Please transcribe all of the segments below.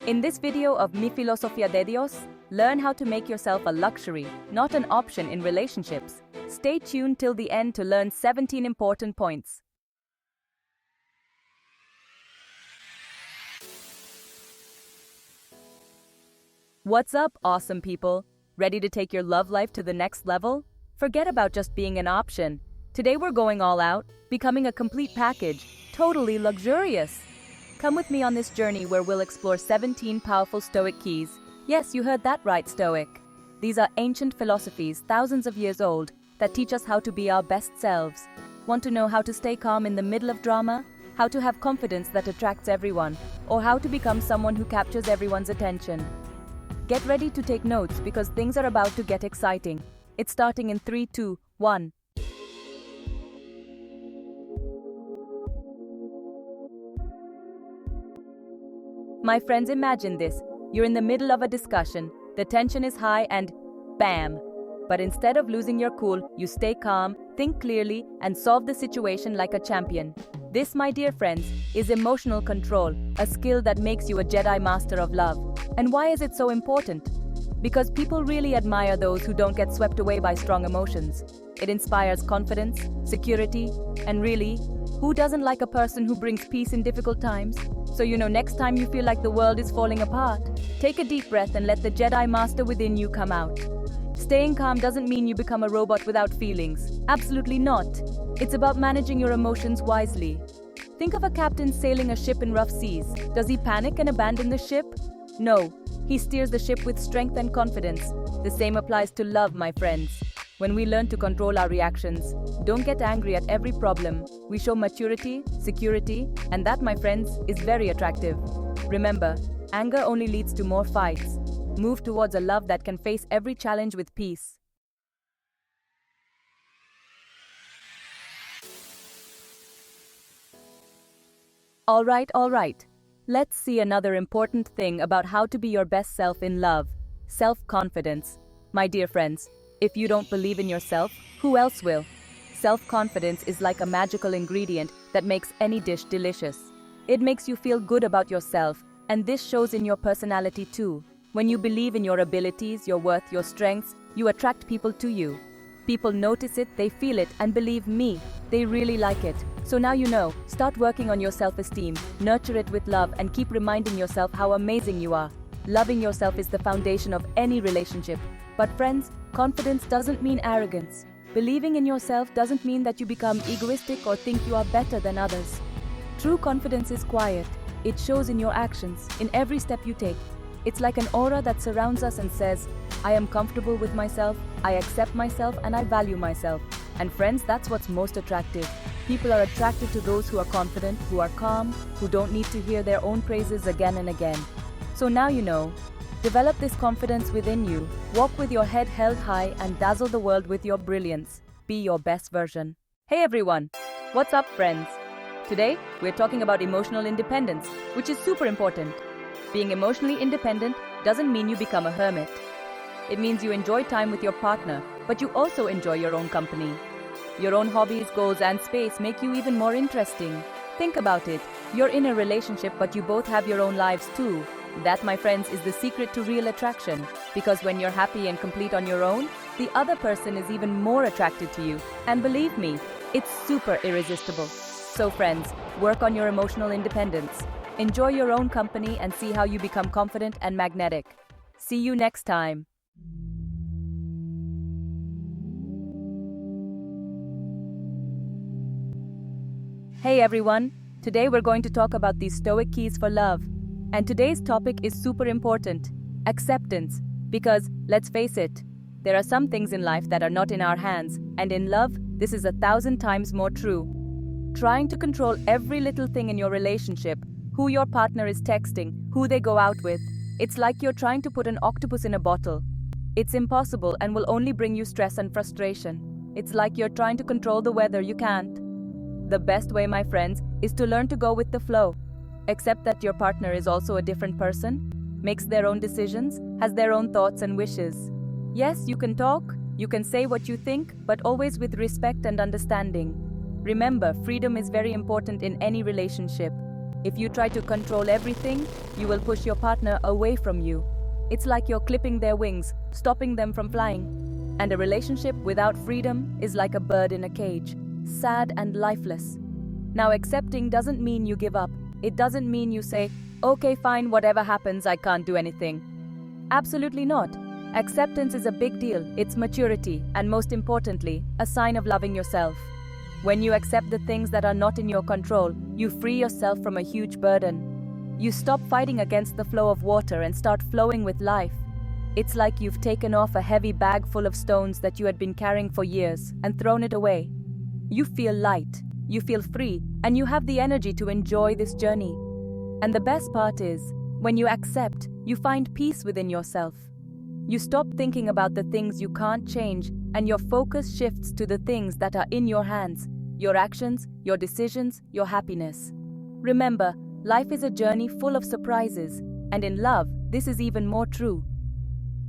In this video of Mi Filosofía de Dios, learn how to make yourself a luxury, not an option in relationships. Stay tuned till the end to learn 17 important points. What's up, awesome people? Ready to take your love life to the next level? Forget about just being an option. Today we're going all out, becoming a complete package, totally luxurious. Come with me on this journey where we'll explore 17 powerful Stoic keys. Yes, you heard that right, Stoic. These are ancient philosophies, thousands of years old, that teach us how to be our best selves. Want to know how to stay calm in the middle of drama? How to have confidence that attracts everyone? Or how to become someone who captures everyone's attention? Get ready to take notes because things are about to get exciting. It's starting in 3, 2, 1. My friends, imagine this. You're in the middle of a discussion, the tension is high and bam! But instead of losing your cool, you stay calm, think clearly, and solve the situation like a champion. This, my dear friends, is emotional control, a skill that makes you a Jedi Master of love. And why is it so important? Because people really admire those who don't get swept away by strong emotions. It inspires confidence, security, and really, who doesn't like a person who brings peace in difficult times? So next time you feel like the world is falling apart, take a deep breath and let the Jedi Master within you come out. Staying calm doesn't mean you become a robot without feelings. Absolutely not. It's about managing your emotions wisely. Think of a captain sailing a ship in rough seas. Does he panic and abandon the ship? No. He steers the ship with strength and confidence. The same applies to love, my friends. When we learn to control our reactions, don't get angry at every problem. We show maturity, security, and that, my friends, is very attractive. Remember, anger only leads to more fights. Move towards a love that can face every challenge with peace. All right. Let's see another important thing about how to be your best self in love. Self-confidence. My dear friends, if you don't believe in yourself, who else will? Self-confidence is like a magical ingredient that makes any dish delicious. It makes you feel good about yourself, and this shows in your personality too. When you believe in your abilities, your worth, your strengths, you attract people to you. People notice it, they feel it, and believe me, they really like it. So now you know, start working on your self-esteem, nurture it with love, and keep reminding yourself how amazing you are. Loving yourself is the foundation of any relationship. But friends, confidence doesn't mean arrogance. Believing in yourself doesn't mean that you become egoistic or think you are better than others. True confidence is quiet. It shows in your actions, in every step you take. It's like an aura that surrounds us and says, I am comfortable with myself, I accept myself, and I value myself. And friends, that's what's most attractive. People are attracted to those who are confident, who are calm, who don't need to hear their own praises again and again. So now you know. Develop this confidence within you, walk with your head held high, and dazzle the world with your brilliance. Be your best version. Hey everyone! What's up, friends? Today, we're talking about emotional independence, which is super important. Being emotionally independent doesn't mean you become a hermit. It means you enjoy time with your partner, but you also enjoy your own company. Your own hobbies, goals, and space make you even more interesting. Think about it. You're in a relationship, but you both have your own lives too. That, my friends, is the secret to real attraction. Because when you're happy and complete on your own, the other person is even more attracted to you. And believe me, it's super irresistible. So friends, work on your emotional independence. Enjoy your own company and see how you become confident and magnetic. See you next time. Hey everyone, today we're going to talk about these Stoic keys for love. And today's topic is super important, acceptance. Because, let's face it, there are some things in life that are not in our hands, and in love, this is 1,000 times more true. Trying to control every little thing in your relationship, who your partner is texting, who they go out with, it's like you're trying to put an octopus in a bottle. It's impossible and will only bring you stress and frustration. It's like you're trying to control the weather, you can't. The best way, my friends, is to learn to go with the flow. Accept that your partner is also a different person, makes their own decisions, has their own thoughts and wishes. Yes, you can talk, you can say what you think, but always with respect and understanding. Remember, freedom is very important in any relationship. If you try to control everything, you will push your partner away from you. It's like you're clipping their wings, stopping them from flying. And a relationship without freedom is like a bird in a cage, sad and lifeless. Now, accepting doesn't mean you give up. It doesn't mean you say, okay, fine, whatever happens, I can't do anything. Absolutely not. Acceptance is a big deal. It's maturity, and most importantly, a sign of loving yourself. When you accept the things that are not in your control, you free yourself from a huge burden. You stop fighting against the flow of water and start flowing with life. It's like you've taken off a heavy bag full of stones that you had been carrying for years and thrown it away. You feel light, you feel free, and you have the energy to enjoy this journey. And the best part is, when you accept, you find peace within yourself. You stop thinking about the things you can't change, and your focus shifts to the things that are in your hands, your actions, your decisions, your happiness. Remember, life is a journey full of surprises, and in love, this is even more true.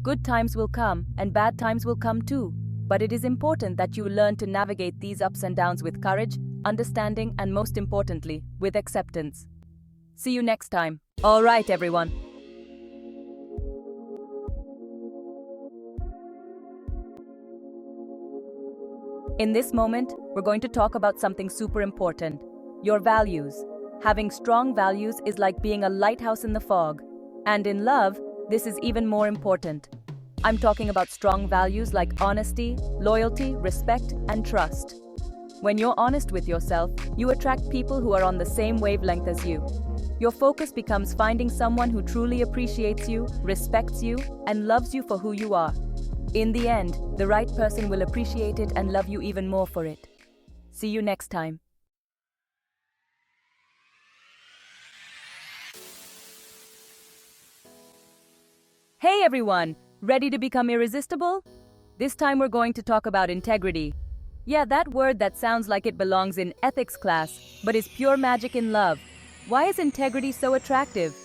Good times will come, and bad times will come too, but it is important that you learn to navigate these ups and downs with courage, understanding, and most importantly, with acceptance. See you next time. All right, everyone. In this moment, we're going to talk about something super important: your values. Having strong values is like being a lighthouse in the fog. And in love, this is even more important. I'm talking about strong values like honesty, loyalty, respect, and trust. When you're honest with yourself, you attract people who are on the same wavelength as you. Your focus becomes finding someone who truly appreciates you, respects you, and loves you for who you are. In the end, the right person will appreciate it and love you even more for it. See you next time. Hey everyone! Ready to become irresistible? This time we're going to talk about integrity. Yeah, that word that sounds like it belongs in ethics class, but is pure magic in love. Why is integrity so attractive?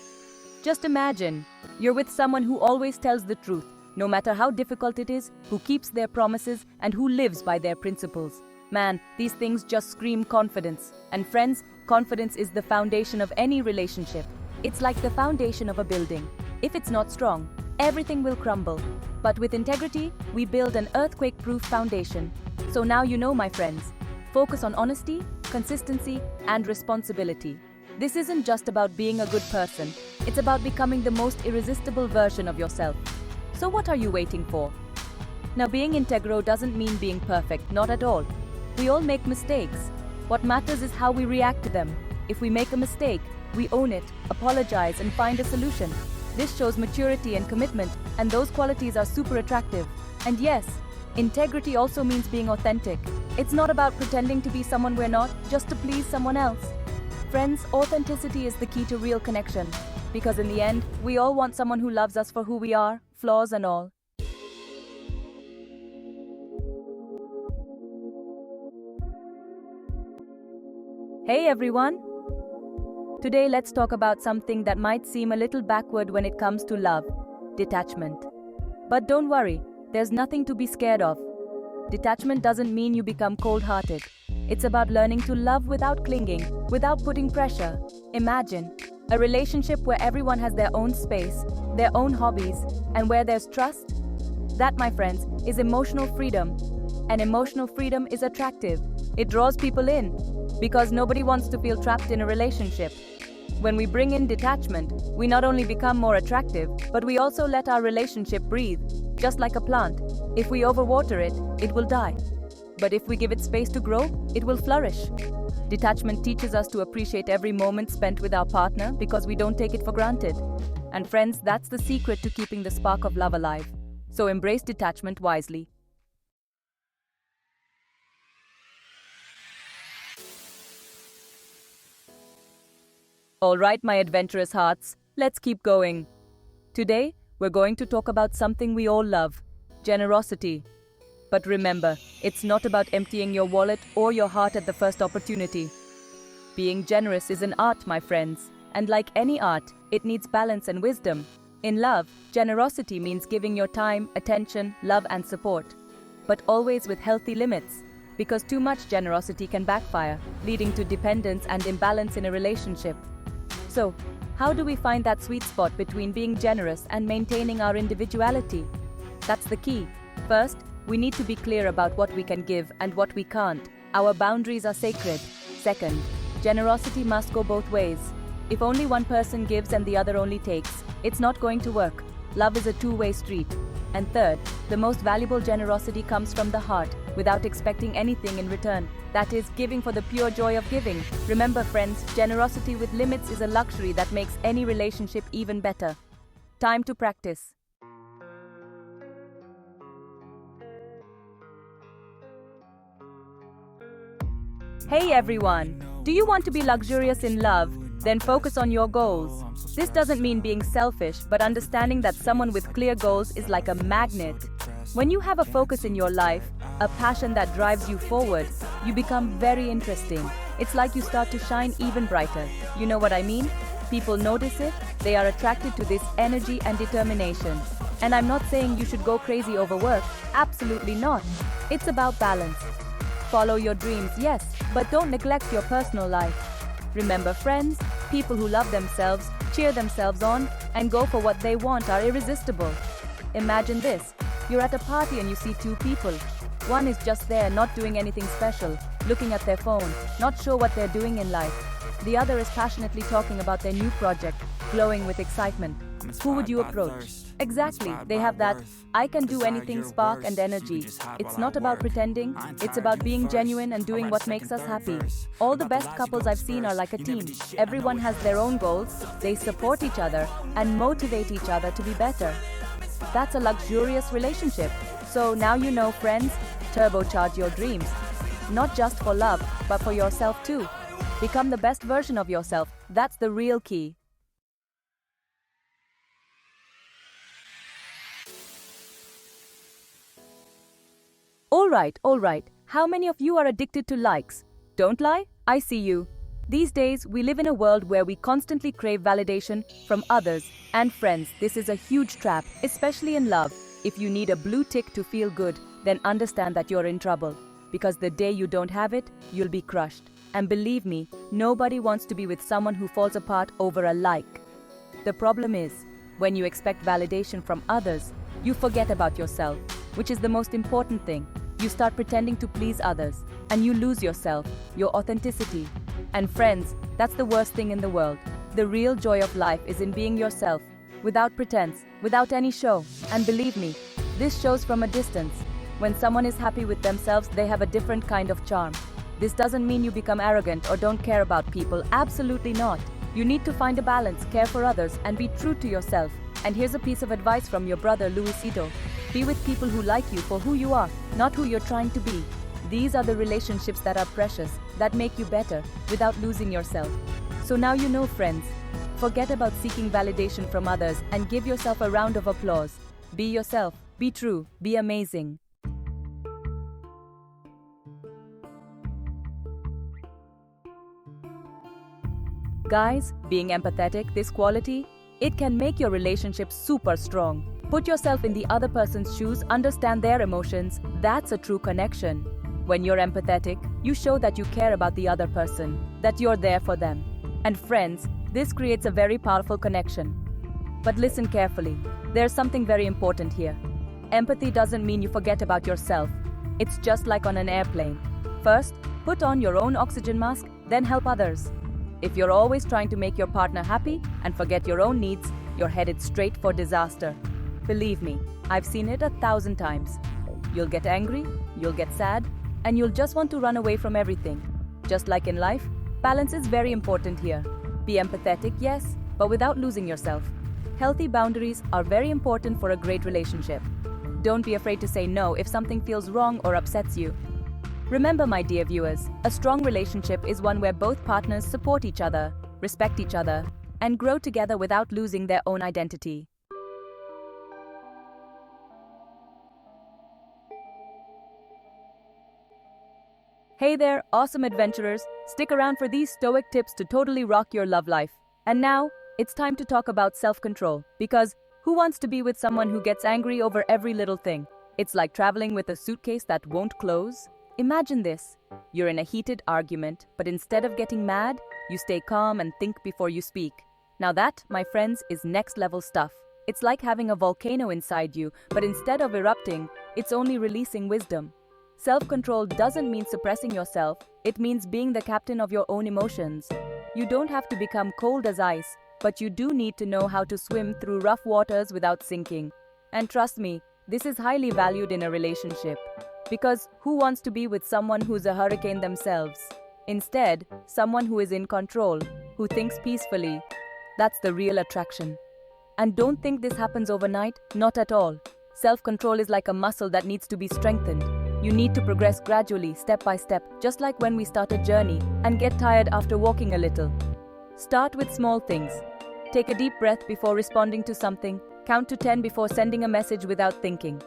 Just imagine, you're with someone who always tells the truth, no matter how difficult it is, who keeps their promises, and who lives by their principles. Man, these things just scream confidence. And friends, confidence is the foundation of any relationship. It's like the foundation of a building. If it's not strong, everything will crumble. But with integrity, we build an earthquake-proof foundation. So now you know, my friends. Focus on honesty, consistency, and responsibility. This isn't just about being a good person. It's about becoming the most irresistible version of yourself. So what are you waiting for? Now, being integral doesn't mean being perfect, not at all. We all make mistakes. What matters is how we react to them. If we make a mistake, we own it, apologize, and find a solution. This shows maturity and commitment, and those qualities are super attractive. And yes, integrity also means being authentic. It's not about pretending to be someone we're not, just to please someone else. Friends, authenticity is the key to real connection. Because in the end, we all want someone who loves us for who we are, flaws and all. Hey everyone! Today let's talk about something that might seem a little backward when it comes to love: detachment. But don't worry, there's nothing to be scared of. Detachment doesn't mean you become cold-hearted. It's about learning to love without clinging, without putting pressure. Imagine a relationship where everyone has their own space, their own hobbies, and where there's trust. That, my friends, is emotional freedom. And emotional freedom is attractive. It draws people in, because nobody wants to feel trapped in a relationship. When we bring in detachment, we not only become more attractive, but we also let our relationship breathe, just like a plant. If we overwater it, it will die. But if we give it space to grow, it will flourish. Detachment teaches us to appreciate every moment spent with our partner because we don't take it for granted. And friends, that's the secret to keeping the spark of love alive. So embrace detachment wisely. All right, my adventurous hearts, let's keep going. Today, we're going to talk about something we all love: generosity. But remember, it's not about emptying your wallet or your heart at the first opportunity. Being generous is an art, my friends, and like any art, it needs balance and wisdom. In love, generosity means giving your time, attention, love, and support. But always with healthy limits, because too much generosity can backfire, leading to dependence and imbalance in a relationship. So, how do we find that sweet spot between being generous and maintaining our individuality? That's the key. First, we need to be clear about what we can give and what we can't. Our boundaries are sacred. Second, generosity must go both ways. If only one person gives and the other only takes, it's not going to work. Love is a two-way street. And third, the most valuable generosity comes from the heart, without expecting anything in return. That is, giving for the pure joy of giving. Remember, friends, generosity with limits is a luxury that makes any relationship even better. Time to practice. Hey everyone! Do you want to be luxurious in love? Then focus on your goals. This doesn't mean being selfish, but understanding that someone with clear goals is like a magnet. When you have a focus in your life, a passion that drives you forward, you become very interesting. It's like you start to shine even brighter. You know what I mean? People notice it, they are attracted to this energy and determination. And I'm not saying you should go crazy over work, absolutely not. It's about balance. Follow your dreams, yes, but don't neglect your personal life. Remember, friends, people who love themselves, cheer themselves on, and go for what they want are irresistible. Imagine this. You're at a party and you see two people. One is just there, not doing anything special, looking at their phone, not sure what they're doing in life. The other is passionately talking about their new project, glowing with excitement. Who would you approach? Exactly, they have that I can do anything spark and energy. It's not about pretending, it's about being genuine and doing what makes us happy. All the best couples I've seen are like a team. Everyone has their own goals, they support each other and motivate each other to be better. That's a luxurious relationship. So now you know, friends, turbocharge your dreams. Not just for love, but for yourself too. Become the best version of yourself. That's the real key. All right. How many of you are addicted to likes? Don't lie, I see you. These days, we live in a world where we constantly crave validation from others and friends. This is a huge trap, especially in love. If you need a blue tick to feel good, then understand that you're in trouble. Because the day you don't have it, you'll be crushed. And believe me, nobody wants to be with someone who falls apart over a like. The problem is, when you expect validation from others, you forget about yourself, which is the most important thing. You start pretending to please others, and you lose yourself, your authenticity. And friends, that's the worst thing in the world. The real joy of life is in being yourself, without pretense, without any show. And believe me, this shows from a distance. When someone is happy with themselves, they have a different kind of charm. This doesn't mean you become arrogant or don't care about people, absolutely not. You need to find a balance, care for others, and be true to yourself. And here's a piece of advice from your brother Luisito. Be with people who like you for who you are, not who you're trying to be. These are the relationships that are precious, that make you better, without losing yourself. So now you know, friends. Forget about seeking validation from others and give yourself a round of applause. Be yourself, be true, be amazing. Guys, being empathetic, this quality, it can make your relationship super strong. Put yourself in the other person's shoes, understand their emotions. That's a true connection. When you're empathetic, you show that you care about the other person, that you're there for them. And friends, this creates a very powerful connection. But listen carefully. There's something very important here. Empathy doesn't mean you forget about yourself. It's just like on an airplane. First, put on your own oxygen mask, then help others. If you're always trying to make your partner happy and forget your own needs, you're headed straight for disaster. Believe me, I've seen it 1,000 times. You'll get angry, you'll get sad, and you'll just want to run away from everything. Just like in life, balance is very important here. Be empathetic, yes, but without losing yourself. Healthy boundaries are very important for a great relationship. Don't be afraid to say no if something feels wrong or upsets you. Remember, my dear viewers, a strong relationship is one where both partners support each other, respect each other, and grow together without losing their own identity. Hey there, awesome adventurers! Stick around for these Stoic tips to totally rock your love life. And now, it's time to talk about self-control, because who wants to be with someone who gets angry over every little thing? It's like traveling with a suitcase that won't close. Imagine this. You're in a heated argument, but instead of getting mad, you stay calm and think before you speak. Now that, my friends, is next level stuff. It's like having a volcano inside you, but instead of erupting, it's only releasing wisdom. Self-control doesn't mean suppressing yourself, it means being the captain of your own emotions. You don't have to become cold as ice, but you do need to know how to swim through rough waters without sinking. And trust me, this is highly valued in a relationship. Because who wants to be with someone who's a hurricane themselves? Instead, someone who is in control, who thinks peacefully. That's the real attraction. And don't think this happens overnight, not at all. Self-control is like a muscle that needs to be strengthened. You need to progress gradually, step by step, just like when we start a journey and get tired after walking a little. Start with small things. Take a deep breath before responding to something. Count to 10 before sending a message without thinking.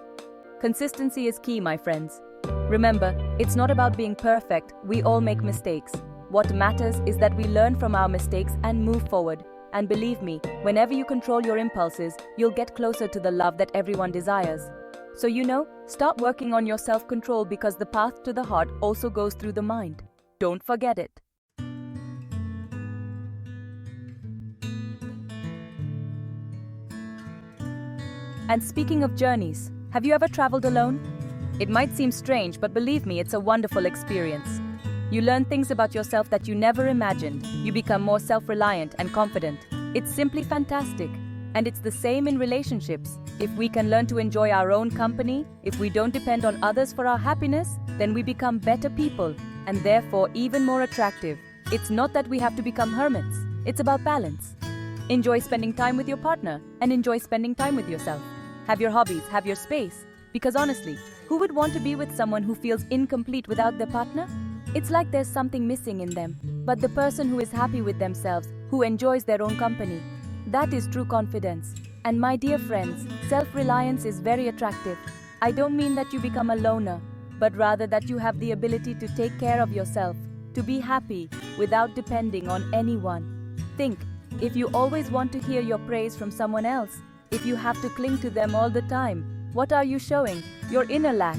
Consistency is key, my friends. Remember, it's not about being perfect. We all make mistakes. What matters is that we learn from our mistakes and move forward. And believe me, whenever you control your impulses, you'll get closer to the love that everyone desires. So start working on your self-control because the path to the heart also goes through the mind. Don't forget it. And speaking of journeys, have you ever traveled alone? It might seem strange, but believe me, it's a wonderful experience. You learn things about yourself that you never imagined. You become more self-reliant and confident. It's simply fantastic. And it's the same in relationships. If we can learn to enjoy our own company, if we don't depend on others for our happiness, then we become better people and therefore even more attractive. It's not that we have to become hermits. It's about balance. Enjoy spending time with your partner and enjoy spending time with yourself. Have your hobbies, have your space. Because honestly, who would want to be with someone who feels incomplete without their partner? It's like there's something missing in them. But the person who is happy with themselves, who enjoys their own company, that is true confidence. And my dear friends, self-reliance is very attractive. I don't mean that you become a loner, but rather that you have the ability to take care of yourself, to be happy without depending on anyone. Think, if you always want to hear your praise from someone else, if you have to cling to them all the time, what are you showing? Your inner lack.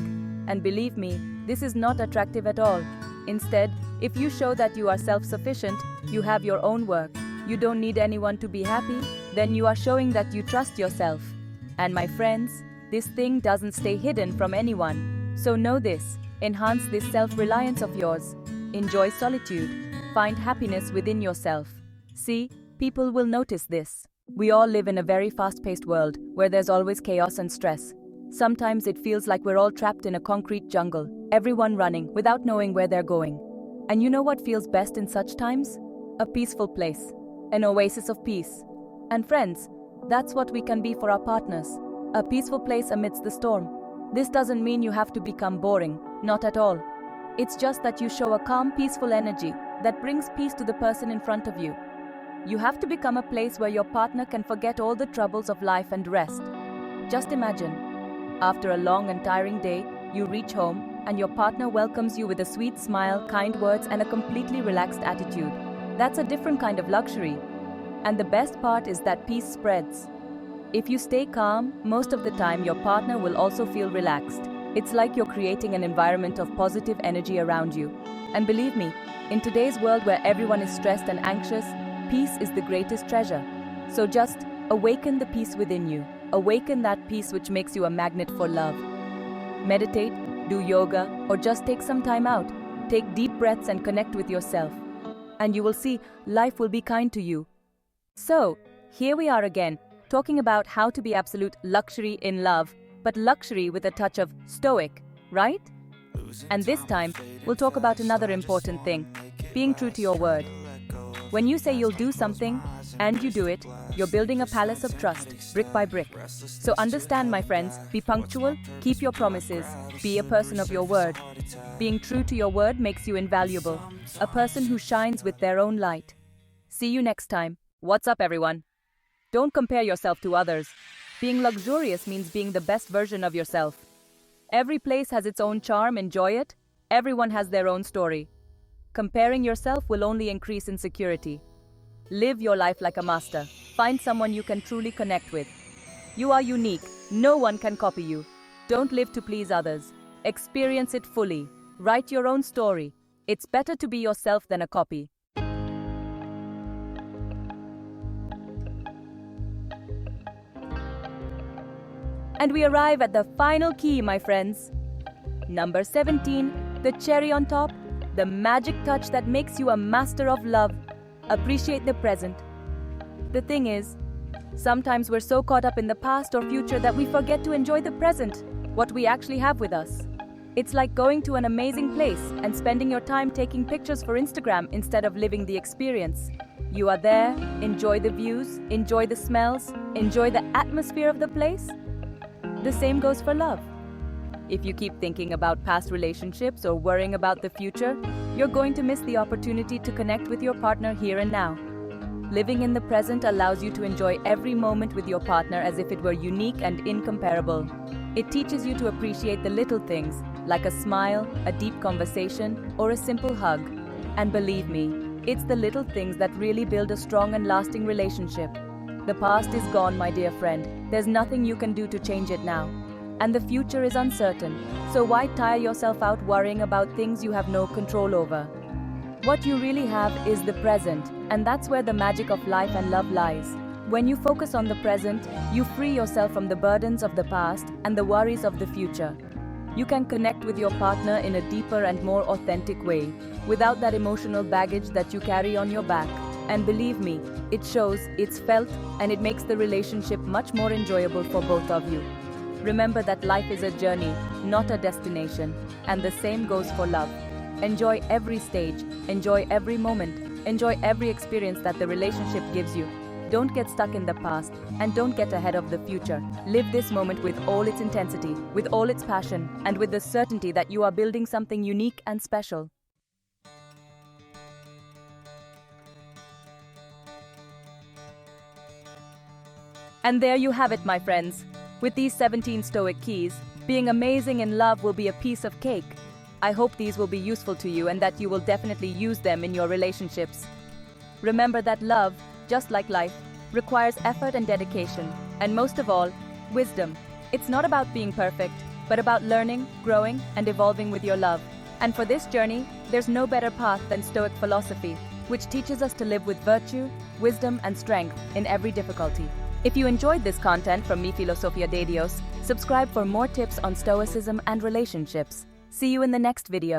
And believe me, this is not attractive at all. Instead, if you show that you are self-sufficient, you have your own work, you don't need anyone to be happy, then you are showing that you trust yourself. And my friends, this thing doesn't stay hidden from anyone. So know this, enhance this self-reliance of yours. Enjoy solitude. Find happiness within yourself. See, people will notice this. We all live in a very fast-paced world where there's always chaos and stress. Sometimes it feels like we're all trapped in a concrete jungle, everyone running without knowing where they're going. And you know what feels best in such times? A peaceful place, an oasis of peace. And friends, that's what we can be for our partners, a peaceful place amidst the storm. This doesn't mean you have to become boring, not at all. It's just that you show a calm, peaceful energy that brings peace to the person in front of you. You have to become a place where your partner can forget all the troubles of life and rest. Just imagine, after a long and tiring day, you reach home and your partner welcomes you with a sweet smile, kind words, and a completely relaxed attitude. That's a different kind of luxury. And the best part is that peace spreads. If you stay calm, most of the time your partner will also feel relaxed. It's like you're creating an environment of positive energy around you. And believe me, in today's world where everyone is stressed and anxious, peace is the greatest treasure. So just awaken the peace within you. Awaken that peace which makes you a magnet for love. Meditate, do yoga, or just take some time out. Take deep breaths and connect with yourself. And you will see life will be kind to you. So, here we are again, talking about how to be absolute luxury in love, but luxury with a touch of Stoic, right? And this time, we'll talk about another important thing, being true to your word. When you say you'll do something, and you do it, you're building a palace of trust, brick by brick. So understand, my friends, be punctual, keep your promises, be a person of your word. Being true to your word makes you invaluable, a person who shines with their own light. See you next time. What's up, everyone? Don't compare yourself to others. Being luxurious means being the best version of yourself. Every place has its own charm, enjoy it. Everyone has their own story. Comparing yourself will only increase insecurity. Live your life like a master. Find someone you can truly connect with. You are unique. No one can copy you. Don't live to please others. Experience it fully. Write your own story. It's better to be yourself than a copy. And we arrive at the final key, my friends. Number 17, the cherry on top, the magic touch that makes you a master of love. Appreciate the present. The thing is, sometimes we're so caught up in the past or future that we forget to enjoy the present, what we actually have with us. It's like going to an amazing place and spending your time taking pictures for Instagram instead of living the experience. You are there, enjoy the views, enjoy the smells, enjoy the atmosphere of the place. The same goes for love. If you keep thinking about past relationships or worrying about the future, you're going to miss the opportunity to connect with your partner here and now. Living in the present allows you to enjoy every moment with your partner as if it were unique and incomparable. It teaches you to appreciate the little things, like a smile, a deep conversation, or a simple hug. And believe me, it's the little things that really build a strong and lasting relationship. The past is gone, my dear friend. There's nothing you can do to change it now. And the future is uncertain, so why tire yourself out worrying about things you have no control over? What you really have is the present, and that's where the magic of life and love lies. When you focus on the present, you free yourself from the burdens of the past and the worries of the future. You can connect with your partner in a deeper and more authentic way, without that emotional baggage that you carry on your back. And believe me, it shows, it's felt, and it makes the relationship much more enjoyable for both of you. Remember that life is a journey, not a destination, and the same goes for love. Enjoy every stage, enjoy every moment, enjoy every experience that the relationship gives you. Don't get stuck in the past, and don't get ahead of the future. Live this moment with all its intensity, with all its passion, and with the certainty that you are building something unique and special. And there you have it, my friends. With these 17 Stoic keys, being amazing in love will be a piece of cake. I hope these will be useful to you and that you will definitely use them in your relationships. Remember that love, just like life, requires effort and dedication, and most of all, wisdom. It's not about being perfect, but about learning, growing, and evolving with your love. And for this journey, there's no better path than Stoic philosophy, which teaches us to live with virtue, wisdom, and strength in every difficulty. If you enjoyed this content from Mi Filosofia de Dios, subscribe for more tips on Stoicism and relationships. See you in the next video.